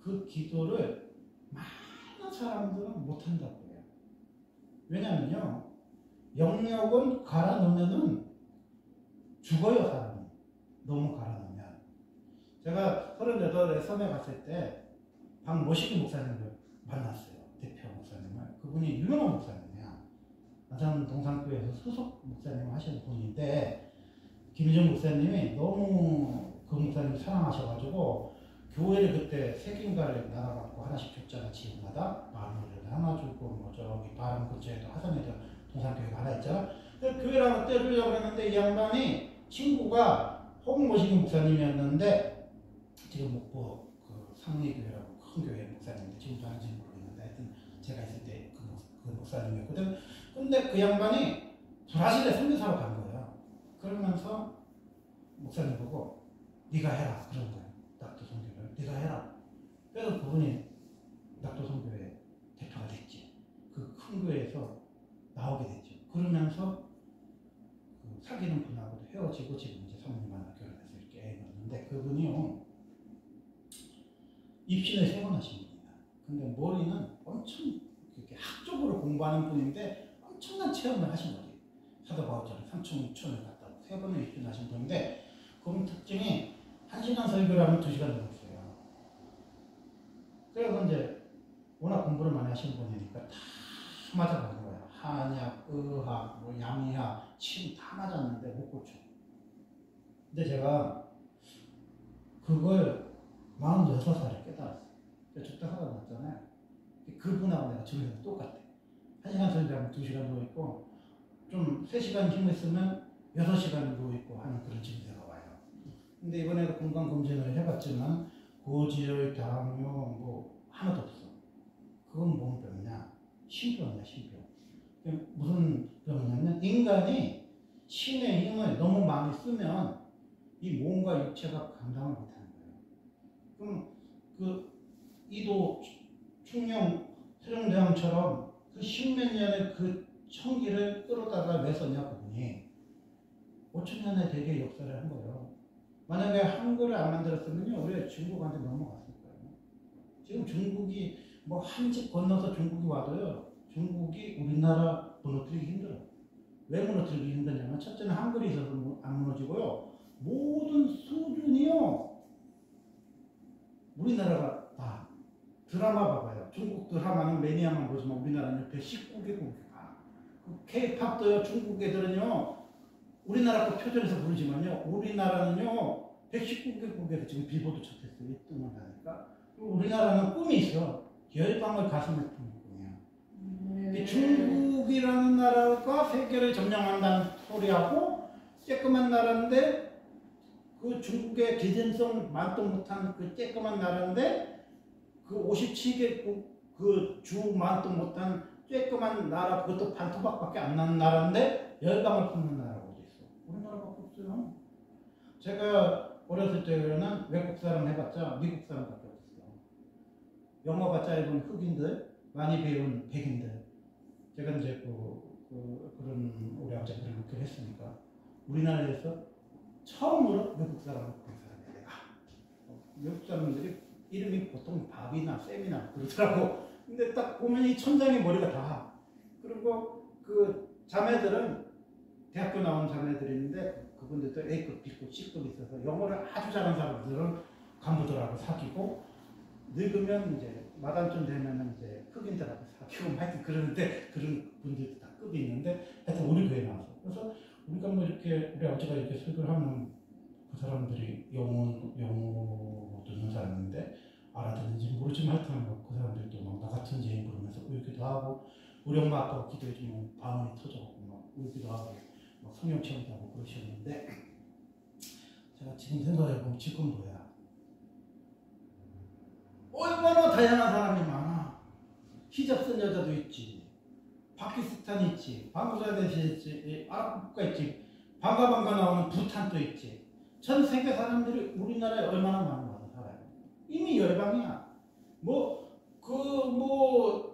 그 기도를 많은 사람들은 못한다고 해요. 왜냐면요 영역은 갈아 넣으면은 죽어요 사람이. 너무 갈아 넣으면. 제가 38에 섬에 갔을 때 박모시기 목사님을 만났어요. 대표 목사님을. 그분이 유명한 목사님이야. 안산 동산교회에서 소속 목사님 하시는 분인데 김희정 목사님이 너무 그 목사님 사랑하셔가지고 교회를 그때 세균가를 나눠갖고 하나씩 줬잖아. 지역마다 마누를 하나 주고 뭐 저기 바람 근처에도 화성에도 동산교회가 하나 있잖아. 그래서 교회라고 떼주려고 했는데 이 양반이 친구가 홍모시기 목사님이었는데 지금 뭐 그 상리교회라고 큰 교회 목사님인데 지금도 하는지는 모르겠는데 하여튼 제가 있을 때 그 목사님이었거든. 근데 그 양반이 브라질에 선교사로 간 거예요. 그러면서 목사님 보고 네가 해라 그런 거예요. 낙도 선교를 네가 해라. 그래서 그분이 낙도 선교회 대표가 됐지. 그 큰 교회에서 나오게 됐죠. 그러면서 그 사귀는 분하고도 헤어지고 지금 이제 사모님 만나 결혼해서 이렇게 애 낳았는데 그분이요 입신을 3번 하신 분이다. 근데 머리는 엄청 이렇게 학적으로 공부하는 분인데 엄청난 체험을 하신 거지. 사도 바울처럼 삼천천을 갔다 3번을 입신하신 분인데 그분 특징이 1시간 설교를 하면 2시간 정도 써요. 그래서 이제 워낙 공부를 많이 하신 분이니까 다 맞아가는 거야. 한약, 의학, 뭐 양의학, 침 다 맞았는데 못 고쳐. 근데 제가 그걸 46살에 깨달았어요. 적당 하다 났잖아요. 그분하고 내가 정신이 똑같아. 1시간 설교하면 2시간 누워있고 좀 3시간 힘을 쓰면 6시간 누워있고 하는 그런 증세가 와요. 근데 이번에도 건강검진을 해봤지만 고지혈, 당뇨 뭐 하나도 없어. 그건 뭔 병이냐? 신병이야 신병. 무슨 병이냐면 인간이 신의 힘을 너무 많이 쓰면 이 몸과 육체가 감당을 못하는 거예요. 그럼 그 이도 충령 세종대왕처럼 그 십몇 년의 그 청기를 끌어다가 왜 썼냐 그분이 5천 년에 되게 역사를 한 거예요. 만약에 한글을 안 만들었으면요 우리가 중국한테 넘어갔을 거예요. 지금 중국이 뭐 한 집 건너서 중국이 와도요 중국이 우리나라 무너뜨리기 힘들어요. 왜 무너뜨리기 힘드냐면 첫째는 한글이 있어서 안 무너지고요. 모든 수준이요 우리나라가 다 드라마 봐봐요. 중국 드라마는 매니아만 보지만 우리나라는 119개국이다. K-팝도요 중국 애들은요 우리나라 거 표절해서 부르지만요 우리나라는요 119개국에서 지금 빌보드 차트에서 1등을 하니까 우리나라는 꿈이 있어. 열방을 가슴에 품는 꿈이야. 중국이라는 나라가 세계를 점령한다는 소리하고 쬐끄만 나라인데 그 중국의 개전성 만도 못한 그 쬐끄만 나라인데 그 57개국 그 주 만도 못한 쬐끄만 나라 그것도 반토막밖에 안 나는 나라인데 열강을 품는 나라가 어디 있어? 우리나라밖에 없어요. 제가 어렸을 때는 외국 사람 해봤자 미국 사람밖에 없어요. 영어가 짧은 흑인들, 많이 배운 백인들. 제가 이제 그런 우리 아버지들을 목회를 했으니까 우리나라에서 처음으로 외국 사람을 본 사람이야 내가. 외국 사람들이 이름이 보통 밥이나 쌤이나 그러더라고. 근데 딱 보면 이 천장에 머리가 다. 그리고 그 자매들은 대학교 나온 자매들인데 그분들도 A급, B급, C급 있어서 영어를 아주 잘하는 사람들은 간부들하고 사귀고 늙으면 이제 마담쯤 되면은 이제 흑인들하고 사귀고 하여튼 그러는데 그런 분들도 다 급이 있는데 하여튼 우리 교회 나와서 그래서 우리가 뭐 이렇게 우리 아버지가 이렇게 설교를 하면 그 사람들이 영어 듣는 사람인데 알아듣는지 모르지만 하여튼 뭐그 사람들도 막 나 같은 죄인 부르면서 울기도 하고 우리 엄마 아빠가 기도해주면 방언이 터져갖고 막 울기도 하고 막 성령 체험도 하고 그러셨는데 제가 지금 생각해보면 지금 뭐야 얼마나 다양한 사람이 많아. 히잡 쓴 여자도 있지, 파키스탄 있지, 방글라데시 있지, 아랍 국가 있지, 방가방가 나오는 부탄도 있지. 전 세계 사람들이 우리나라에 얼마나 많이 와서 살아요. 이미 열방이야.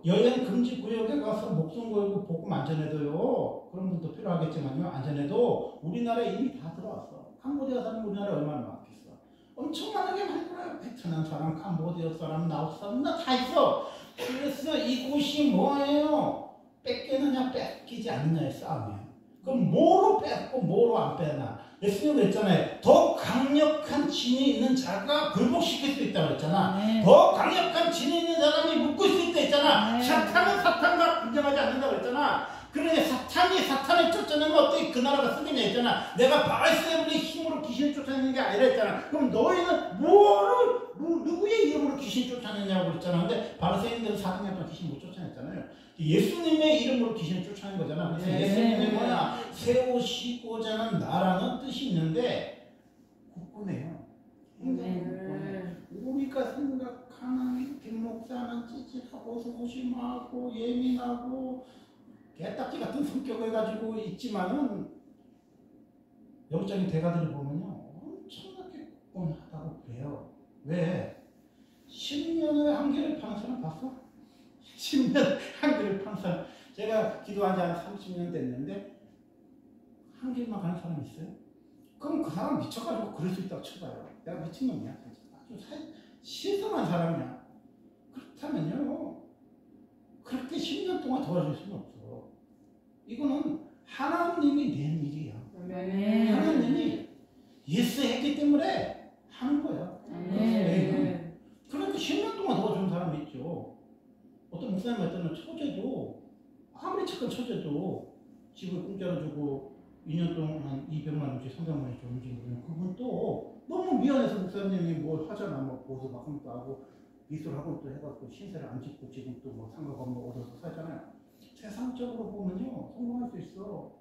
여행 금지 구역에 가서 목숨 걸고 복음 안 전해도요. 그런 분도 필요하겠지만요. 안 전해도 우리나라에 이미 다 들어왔어. 캄보디아 사람 우리나라에 얼마나 많겠어. 엄청나게 많이 들어요. 베트남 사람, 캄보디아 사람, 라오스 사람 나 다 있어. 그래서 이곳이 뭐예요? 뺏기느냐 뺏기지 않느냐의 싸움이에요. 그럼 뭐로 뺏고 뭐로 안 빼나? 예수님 그랬잖아요. 더 강력한 진이 있는 자가 굴복시킬 수 있다고 그랬잖아. 네. 더 강력한 진이 있는 사람이 묶을 수 있다 했잖아. 네. 사탄은 사탄과 분쟁하지 않는다고 그랬잖아. 그러니 사탄이 사탄을 쫓아내면 어떻게 그 나라가 쓰겠냐 했잖아. 내가 바알세불의 힘으로 귀신을 쫓아내는 게 아니라 했잖아. 그럼 너희는 누구의 이름으로 귀신 쫓아내냐고 그랬잖아. 근데 바리새인들은 400년 동안 귀신 못 쫓아냈잖아요. 예수님의 이름으로 귀신을 쫓아낸 거잖아. 그래서 네. 예수님이 뭐냐? 세우시고자 하는 나라는 뜻이 있는데 국군해요. 네. 우리가 생각하는 김 목사는 찌질하고 소심하고 예민하고 개딱지 같은 성격을 가지고 있지만은 영적인 대가들을 보면요 엄청나게 국군하다고 그래요. 왜? 10년의 한계를 파는 사람 봤어? 10년 한계를 파는 사람. 제가 기도한 지 한 30년 됐는데 한계만 가는 사람 있어요? 그럼 그 사람 미쳐가지고 그럴 수 있다고 쳐봐요. 내가 미친놈이야. 아주 실성한 사람이야. 그렇다면요 그렇게 10년 동안 도와줄 수는 없어. 이거는 하나님이 낸 일이야. 네. 하나님이 예스 했기 때문에 하는 거야. 네. 그러니까 10년 동안 도와주는 사람이 있죠. 어떤 목사님 같은 처제도 아무리 착한 처제도 집을 공짜로 주고 2년 동안 200만 원씩 300만 원씩 줬는지 모르면 그분 또 너무 미안해서 목사님이 뭘 하잖아. 뭐 보수 학원도 하고 미술 학원도 해갖고 신세를 안 짓고 지금 또 뭐 상가건물 얻어서 살잖아요. 세상적으로 보면요 성공할 수 있어.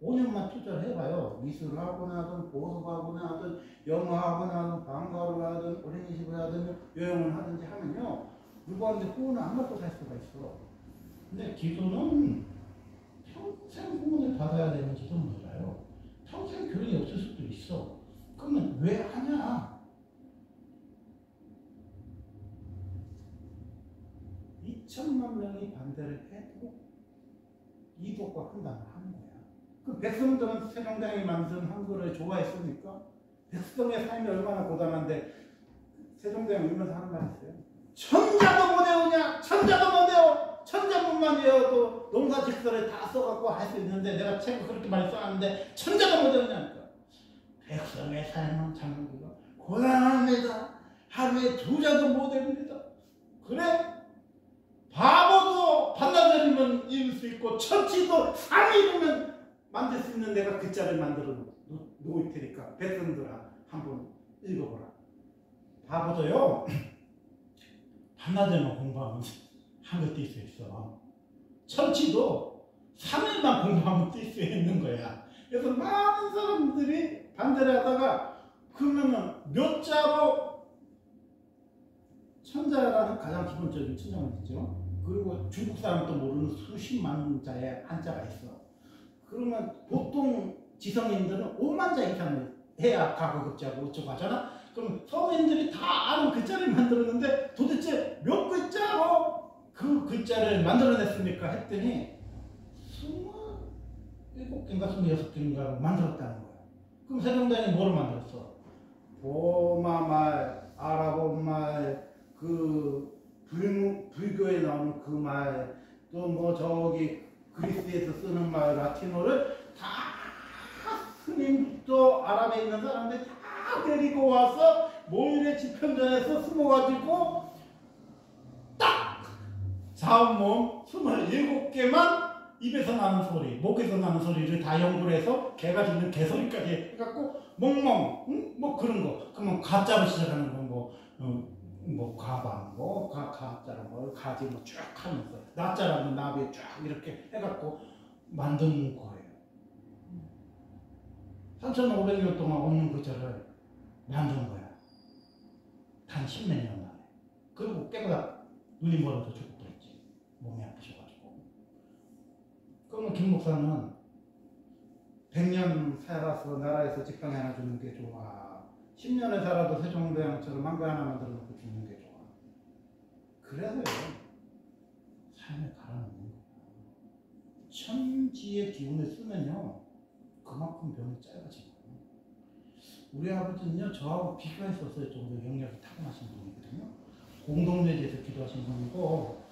5년만 투자를 해봐요. 미술 학원 하든 보수 학원 하든 영어 학원 하든 방과를 하든 어린이집을 하든 요양을 하든지 하면요 누구한테 후원을 안 받고 살 수가 있어. 근데 기도는 평생 후원을 받아야 되는지도 몰라요. 평생 교육이 없을 수도 있어. 그러면 왜 하냐? 2천만 수만 명이 반대를 해도 이독과 한다는 하는 거야. 그 백성들은 세종대왕이 만든 한글을 좋아했습니까? 백성의 삶이 얼마나 고단한데 세종대왕 울면서 하는 말이 있어요. 천자도 못 외우냐? 천자도 못 외워! 천자문만 외워도 농사직설을 다 써갖고 할 수 있는데 내가 책을 그렇게 많이 써놨는데 천자도 못 외우냐니까. 백성의 삶은 참 고단합니다. 하루에 2자도 못 외웁니다. 그래? 바보도 반나절이면 읽을 수 있고 천치도 3일이면 만들 수 있는 내가 글자를 만들어 놓을 테니까 백성들아 한번 읽어보라. 바보도요 반나절만 공부하면 한글 뛸 수 있어. 천치도 3일만 공부하면 뛸 수 있는 거야. 그래서 많은 사람들이 반대를 하다가 그러면은 몇 자로 천자라는 가장 기본적인 천자문이죠. 그리고 중국 사람도 모르는 수십만 자의 한자가 있어. 그러면 보통 지성인들은 5만 자 이상을 해야 가구급자고 어쩌고 하잖아. 그럼 서민들이 다 아는 글자를 만들었는데 도대체 몇 글자로 그 글자를 만들어냈습니까? 했더니 27개인가 26개인가 만들었다는 거야. 그럼 세종대왕이 뭐를 만들었어? 보마말, 아랍어말, 그 불교에 나오는 그 말, 또 뭐 저기 그리스에서 쓰는 말, 라틴어를 다 스님도 아랍에 있는 사람들이 다 데리고 와서 모일의 지편전에서 숨어가지고 딱 자음몸 27개만 입에서 나는 소리, 목에서 나는 소리를 다 연구를 해서 개가 짖는 개소리까지 해갖고 멍멍, 응? 뭐 그런 거. 그러면 가짜로 시작하는 건 뭐 가방, 뭐 가짜로 뭐 가지 뭐 쭉 하면서 나짜라면 나비 쫙 이렇게 해갖고 만든 거예요. 3,500년 동안 없는 글자를 만든 거야. 단 10몇 년 만에. 그리고 깨보다 눈이 멀어서 죽어버렸지. 몸이 아프셔가지고. 그러면 김 목사는 100년 살아서 나라에서 직방 하나 주는 게 좋아. 10년을 살아도 세종대왕처럼 한글 하나 만들어 놓고 죽는 게 좋아. 그래서요. 삶을 갈아놓는 거야. 천지의 기운을 쓰면요. 그만큼 병이 짧아지거든요. 우리 아버지는요. 저하고 비교했었을 정도로 영역이 타고나신 분이거든요. 공동묘지에서 기도하신 분이고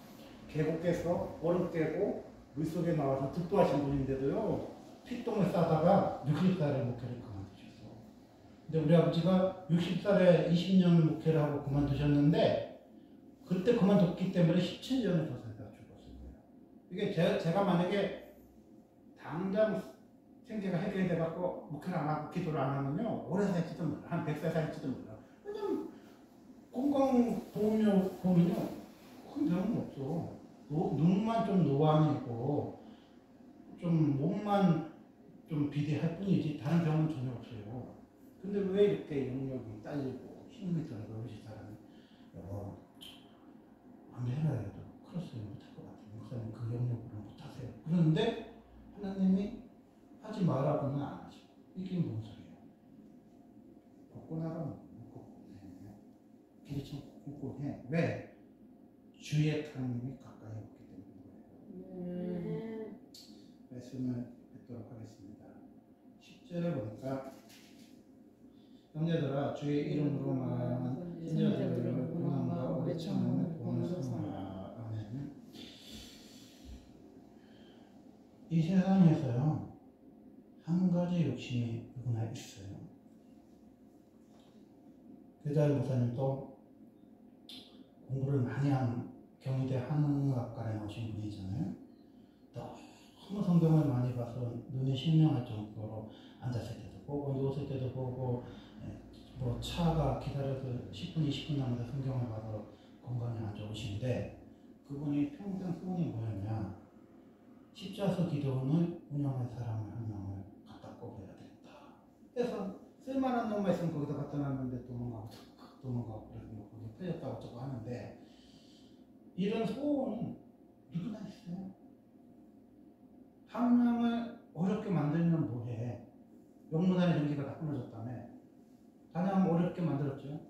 계곡 깨서 얼음 깨고 물속에 나와서 득도하신 분인데도요. 피똥을 싸다가 60살에 목회를 그만두셨어. 근데 우리 아버지가 60살에 20년 목회를 하고 그만두셨는데 그때 그만뒀기 때문에 17년을 더 살다가 죽었을 거예요. 이게 제가 만약에 당장 생계가 해결돼갖고 목회를 안 하고 기도를 안 하면요. 오래 살지도 몰라. 한 100살 살지도 몰라. 왜냐면 건강 보면요. 큰 병은 없어. 눈만 좀 노안이고 좀 몸만 좀 비대할 뿐이지 다른 병은 전혀 없어요. 근데 왜 이렇게 영역이 딸리고 힘이 들어서 그러시 사람이 아무리 해라 해도 크로스를 못할 것 같아요. 목사님 그 영역으로 못하세요. 그런데 하나님이 하지 말라고는 안 하죠. 이게 뭔 소리예요? 걷고 나가면 걷고 해. 길이 걷고 해. 왜? 주의 타님이 가까이 없기 때문인 거예요. 말씀을 뵙도록 하겠습니다. 10절에 보니까 형제들아 주의 이름으로 말하는 신자들을 고난과 오래 참는 구원을 삼아라. 아멘. 이 세상에서요 한 가지 욕심이 누구나 있어요. 교장 목사님도 공부를 많이 한 경희대 한의학과에 나오신 분이잖아요. 너무 성경을 많이 봐서 눈이 신명할 정도로 앉았을 때도 보고 누웠을 때도 보고 뭐 차가 기다려서 10분 20분 남아서 성경을 봐서 건강이 안 좋으신데 그분이 평생 소원이 뭐였냐? 십자수 기도원을 운영할 사람을 한 명을 갖다 꼽아야 된다. 그래서 쓸만한 놈만 있으면 거기다 갖다 놨는데 도망가고 그래서 거기 풀렸다고 어쩌고 하는데 이런 소원은 누구나 있어요. 한 명을 어렵게 만들면 뭐해? 영문안의 전기가 다 끊어졌다며. 단양 어렵게 만들었죠.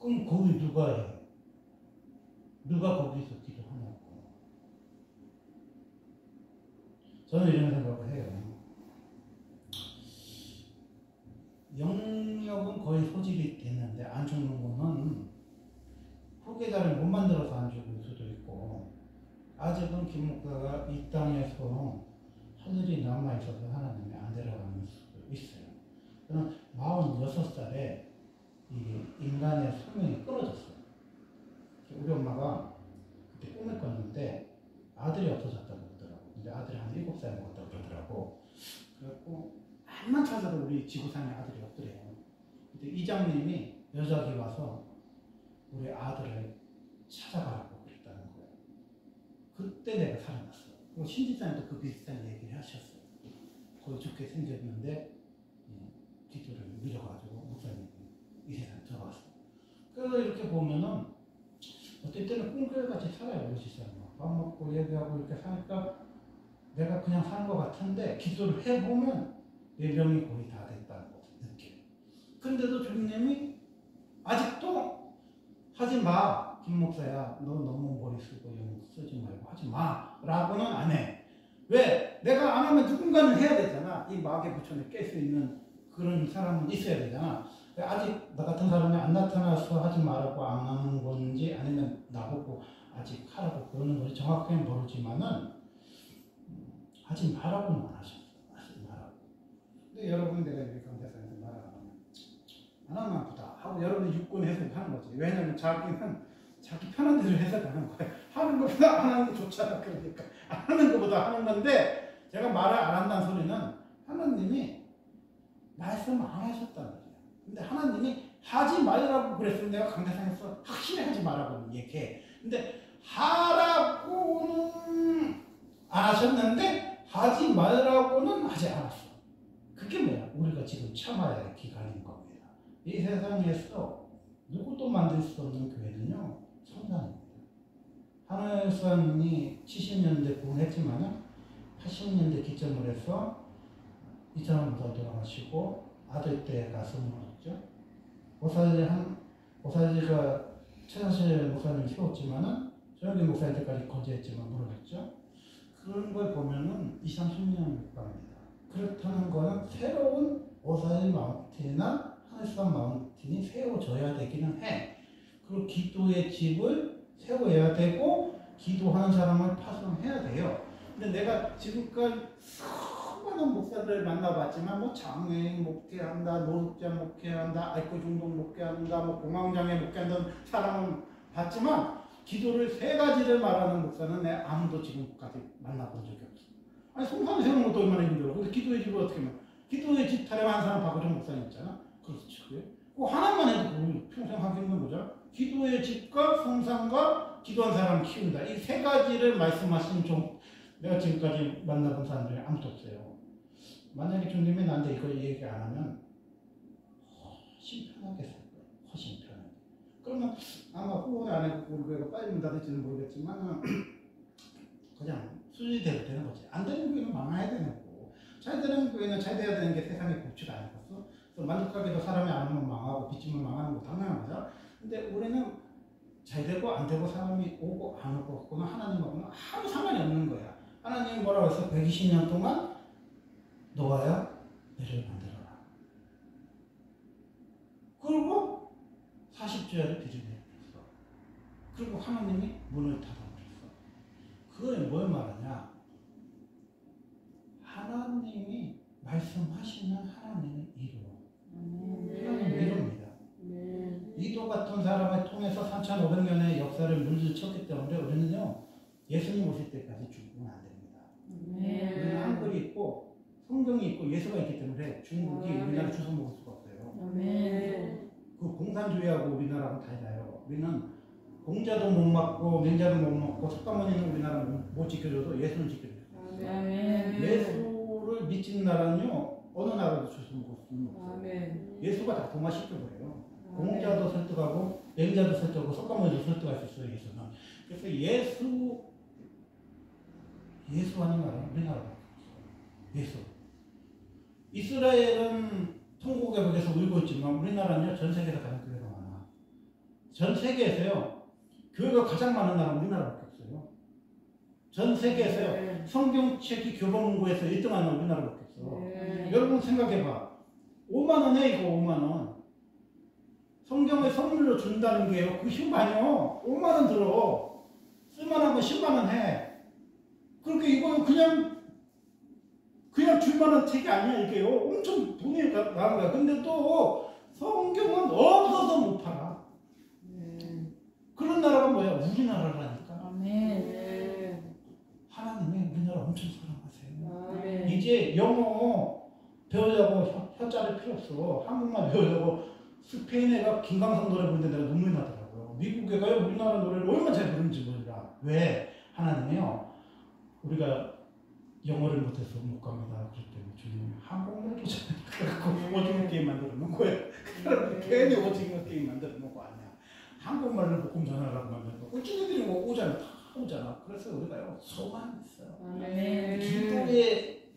그럼 거기 누가 해? 누가 거기서 기도하냐고. 저는 이런 생각을 해요. 영역은 거의 소집이 됐는데 안 죽는 거는 후계자를 못 만들어서 안 죽을 수도 있고, 아직은 김 목사가 이 땅에서 하늘이 남아있어서 하나님이 안 데려가는 수도 있어요. 저는 46살에 이 인간의 수명이 끊어졌어요. 우리 엄마가 그때 꿈을 꿨는데 아들이 없어졌다고 그러더라고. 근데 아들이 한 7살 먹었다고 그러더라고. 그래갖고 암만 찾아도 우리 지구상에 아들이 없더래요. 근데 이장님이 여자기 와서 우리 아들을 찾아가라고 그랬다는 거예요. 그때 내가 살아났어. 신지사님도 그 비슷한 얘기를 하셨어요. 거의 좋게 생겼는데 기도를 밀어가지고 목사님이 이 세상에 들어왔어. 그래서 이렇게 보면은 어떨 때는 꿈결같이 살아요. 우리 집사람은 밥 먹고 얘기하고 이렇게 사니까 내가 그냥 사는 것 같은데 기도를 해보면 내 병이 거의 다 됐다는 걸 느껴요. 그런데도 주님이 아직도 하지 마, 김 목사야. 너 너무 머리 쓰고 영 쓰지 말고 하지 마 라고는 안 해. 왜? 내가 안 하면 누군가는 해야 되잖아. 이 막에 붙여내 깰 수 있는 그런 사람은 있어야 되잖아. 아직 나 같은 사람이 안 나타나서 하지 말라고 안 하는 건지 아니면 나보고 아직 하라고 그러는 건지 정확하게 모르지만은 하지 말라고는 안 하셨어. 하지 말라고. 근데 여러분 내가 이렇게 강대상에서 말 안 하면 아프다 하고 여러분이 육군 해석하는 거지. 왜냐면 자기는 자기 편한 대로 해석하는 거야. 하는 것보다 안 하는 게 좋잖아. 그러니까 안 하는 것보다 하는 건데, 제가 말을 안 한다는 소리는 하나님이 말씀 안 하셨다는 거예요. 근데 하나님이 하지 말라고 그랬으면 내가 강대상에서 확실히 하지 말라고 얘기해. 근데 하라고는 안 하셨는데 하지 말라고는 하지 않았어. 그게 뭐야? 우리가 지금 참아야 할 기간인 겁니다. 이 세상에서 누구도 만들 수 없는 교회는요, 성당입니다. 하늘수왕이 70년대 부흥했지만 80년대 기점으로 해서 이찬원 목사 돌아가시고 아들 때 가서 물었죠. 오사지가 최상실 목사님을 키웠지만은 조영기 목사님 때까지 건재했지만 무너졌죠. 그런 걸 보면은 20, 30년 갑니다. 그렇다는 거는 새로운 오사지 마운틴이나 하늘수왕 마운틴이 세워져야 되기는 해. 그리고 기도의 집을 세워야 되고 기도하는 사람을 파송해야 돼요. 근데 내가 지금까지 수많은 목사들을 만나봤지만 뭐 장애인 목회한다, 노숙자 목회한다, 알코올 중독 목회한다, 뭐 공황장애 목회한다는 사람은 봤지만 기도를 3가지를 말하는 목사는 내 아무도 지금까지 만나본 적이 없어. 아니 성산 세우는 것도 얼마나 힘들어. 근데 기도의 집을 어떻게 하면 기도의 집 타령하는 사람 박우정 목사님 있잖아. 그렇죠. 그 하나만 해도 평생 하기는 거죠. 기도의 집과 성산과 기도한 사람을 키운다. 이 3가지를 말씀하신 좀 내가 지금까지 만나본 사람들이 아무도 없어요. 만약에 주님이 나한테 이걸 얘기 안 하면 훨씬 편하게 살 거예요. 훨씬 편하게. 그러면 아마 후원을 안 해도 우리 교회가 빨리 문 닫을지는 모르겠지만 그냥 수리대로 되는 거지. 안 되는 교회는 망해야 되는 거고, 잘 되는 교회는 잘 돼야 되는 게 세상의 법칙 아니겠어? 그래서 만족하게도 사람이 안 하면 망하고 빚지면 망하는 거 당연한 거죠. 근데 우리는 잘 되고 안 되고 사람이 오고 안 오고 그거는 하나님하고는 아무 상관이 없는 거야. 하나님이 뭐라고 해서 120년 동안 노아야 너를 만들어라. 그리고 40주야를 들이내렸어. 그리고 하나님이 문을 닫아버렸어. 그거에 뭘 말하냐? 하나님이 말씀하시는 하나님의 이루. 하나님의 이루입니다. 이도 같은 사람을 통해서 3,500년의 역사를 물리쳤기 때문에 우리는요, 예수님 오실 때까지 죽으면 안 됩니다. 우리는 한글이 있고 성경이 있고 예수가 있기 때문에 중국이 우리나라 주워 먹을 수가 없어요. 그 공산주의하고 우리나라는 달라요. 우리는 공자도 못 맞고 맹자도 못 먹고 석가모니는 우리나라 못 지켜줘도 예수는 지켜줘요. 예수를 믿는 나라는요, 어느 나라도 주워 먹을 수는 없어요. 예수가 다 동화시켜버려요. 공자도 설득하고 맹자도 설득하고 석가모니도 설득할 수 있어요. 예수는. 그래서 예수 아닌 나라는 우리나라밖에 없어요. 예수. 이스라엘은 통곡의 벽에서 울고 있지만 우리나라는요, 전 세계에서 가장 교회가 많아. 전 세계에서요, 교회가 가장 많은 나라는 우리나라밖에 없어요. 전 세계에서요. 네. 성경책이 교보문고에서 1등하는 우리나라밖에 없어. 네. 여러분 생각해봐. 5만 원에 이거 5만 원. 성경을 선물로 준다는 게요. 그게 쉬운 거 아니에요. 5만 원 들어. 쓸만하면 10만 원 해. 그렇게 이거 그냥 줄만한 책이 아니야 이게요. 엄청 돈이 나간 거야. 근데 또 성경은 없어서 못 팔아. 그런 나라가 뭐야? 우리나라라니까. 아멘. 하나님이 우리나라 엄청 사랑하세요. 아멘. 이제 영어 배우려고 혀짜리 필요 없어. 한국말 배우려고 스페인 애가 김광석 노래 부르는데 내가 눈물이 나더라고요. 미국 애가요 우리나라 노래를 얼마나 잘 부르는지 몰라. 왜? 하나님이요. 우리가 영어를 못해서 못 갑니다. 그랬더니 주님이 한국말로 그래갖고 오징어 게임 만들어 놓은 거야. 그 사람이 괜히 오징어 게임 만들어 놓은 거 아니야. 한국말로 복음 전하라고 만들고 우리들이 뭐 오잖아. 다 오잖아. 그래서 우리가요 소망이 있어요. 아멘. 기도의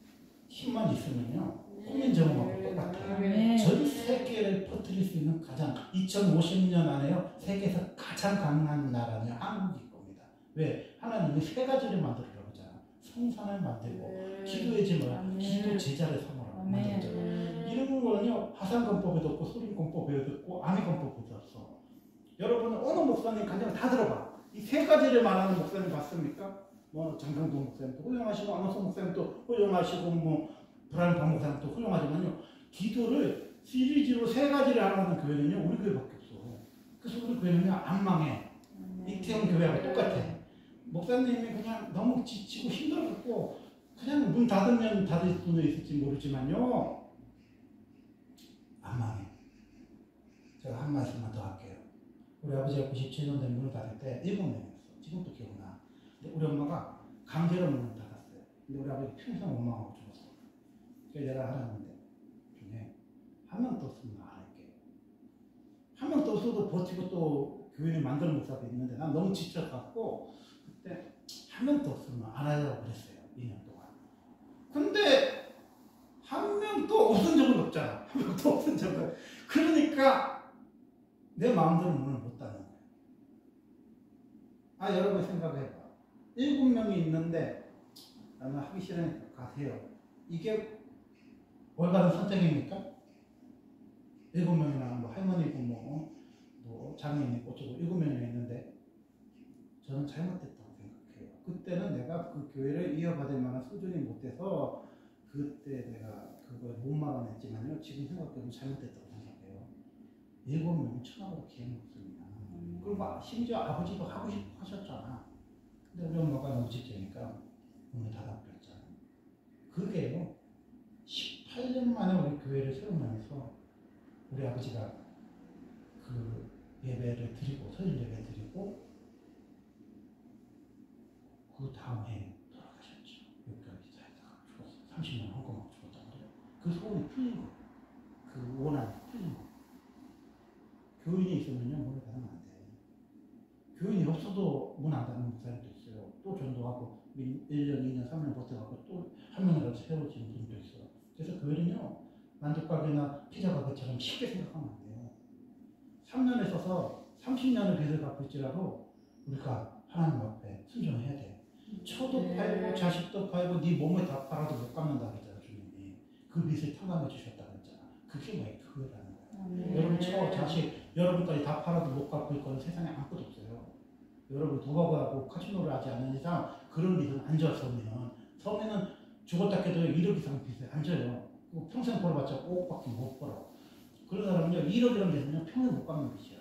힘만 있으면요 꾸민 정음하고 똑같아요. 아멘. 전 세계를 퍼뜨릴 수 있는 가장 2050년 안에요 세계에서 가장 강한 나라는 한국일 겁니다. 왜? 하나님이 세 가지를 만들으라고 하잖아. 성산을 만들고 기도의 제물, 기도 제자를 삼으라고 만들었잖아. 이런 거는요 화산권법에도 없고 소림권법에도 없고 암해권법에도 없어. 여러분 어느 목사님 간증을 다 들어봐. 이 세 가지를 말하는 목사님 봤습니까? 뭐 장강동 목사님도 훌륭하시고 안호성 목사님도 훌륭하시고 뭐 브라임 박 목사님도 훌륭하지만요 기도를 시리즈로 세 가지를 하는 교회는요 우리 교회밖에 없어. 그래서 우리 교회는요 안 망해. 이태원 교회하고 똑같아. 목사님이 그냥 너무 지치고 힘들어갖고 그냥 문 닫으면 닫을 수는 있을지 모르지만요 안 망해. 제가 한 말씀만 더 할게요. 우리 아버지가 97년 된 문을 닫을 때 7명이었어. 지금도 기억나. 근데 우리 엄마가 강제로 문을 닫았어요. 근데 우리 아버지 평생 원망하고 죽었어. 그래서 내가 하나님한테 중에 한 명 더 없으면 안 할게. 한 명 더 없어도 버티고 또 교회를 만드는 목사도 있는데 난 너무 지쳐갖고 그때 한 명 더 없으면 안 하려고 그랬어요. 2년 동안. 근데 한 명도 없은 적은 없잖아. 한 명도 없은 적은. 그러니까 내 마음대로 문을 못 닫는 거예요. 아 여러분 생각해봐. 7명이 있는데 나는 하기 싫으니까 가세요. 이게 올바른 선택입니까? 7명이나 뭐 할머니고 뭐 장인이 있고 어쩌고 7명이나 있는데 저는 잘못됐다고 생각해요. 그때는 내가 그 교회를 이어받을 만한 수준이 못 돼서 그때 내가 그걸 못 막아냈지만요. 지금 생각해보면 잘못됐다고 생각해요. 7명이 천하고 기회는 없습니다. 그리고 심지어 아버지도 하고 싶어 하셨잖아. 근데 우리 엄마가 너무 지치니까 문을 닫아버렸잖아. 그게요 18년 만에 우리 교회를 세우면서 우리 아버지가 그 예배를 드리고 설립 예배 드리고 그 다음 해에 돌아가셨죠. 6개월이 살다가 죽었어요. 30년 헌금하고 죽었단 말이에요. 그 소원이 풀린 거예요. 그 원한이 풀린 거예요. 교인이 있으면요 문을 닫으면 안 돼. 교인이 없어도 문 안 닫는 목사님도 있어요. 또 전도하고 1년, 2년, 3년 버텨갖고 또 한 명이라도 새로워지는 분도 있어요. 그래서 교회는요 만두가게나 피자 가게처럼 쉽게 생각하면 안 돼요. 3년에 있어서 30년을 빚을 갚고 있지라도 우리가 하나님 앞에 순종해야 돼. 처도 팔고 자식도 팔고 네 몸을 다 팔아도 못 갚는다 그랬잖아 주님이. 그 빚을 탕감해 주셨다 그랬잖아. 그게 뭐야 교회라는 거야. 여러분 처 자식 여러분까지 다 팔아도 못 갚을 건 세상에 아무것도 없어요. 여러분 도박하고 카지노를 하지 않는 이상 그런 빚은 안 져요. 서민은 죽었다 해도 1억 이상 빚을 안 져요. 평생 벌어봤자 5억밖에 못 벌어. 그런 사람은요 1억이라는 빚은요 평생 못 갚는 빚이야.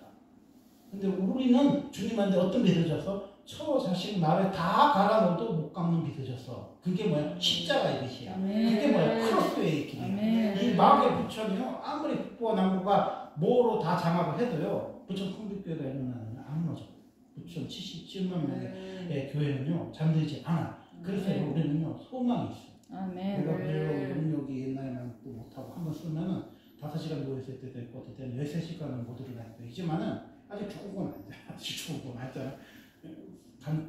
근데 우리는 주님한테 어떤 빚을 져서 처 자식 나를 다 갈아넣어도 못 갚는 빚을 졌어. 그게 뭐야? 십자가의 빚이야. 그게 뭐야? 크로스웨이 길이야. 이 마귀의 부천이요 아무리 북부와 남부가 뭐로 다 장악을 해도요 부천 풍빛교회가 있는 나라는 안 무너져. 부천 77만 명의 교회는요 잠들지 않아. 그래서 우리는요 소망이 있어. 내가 별로 능력이 옛날에는 또 못하고 한번 쓰면은 5시간 누워있을 때도 있고 어떨 때는 13시간은 못 일어날 때도 있지만은 아직 죽은 건 아니잖아. 아직 죽은 건 아니잖아.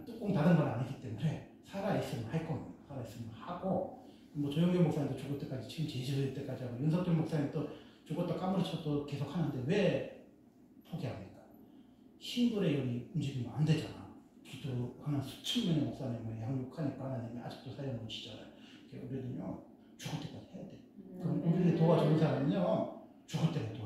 뚜껑 닫은 건 아니기 때문에 살아있으면 할 겁니다. 살아있으면 하고 뭐 조영규 목사님도 죽을 때까지 지금 제주일 때까지 하고 윤석열 목사님도 죽었다 까무러쳐도 계속 하는데 왜 포기합니까? 힘들에 여기 움직이면 안 되잖아. 기도하는 수천 명의 목사님을 양육하니까 하나님이 아직도 사연 놓치잖아요. 우리는요 죽을 때까지 해야 돼. 그럼 우리를 도와주는 사람은요 죽을 때까지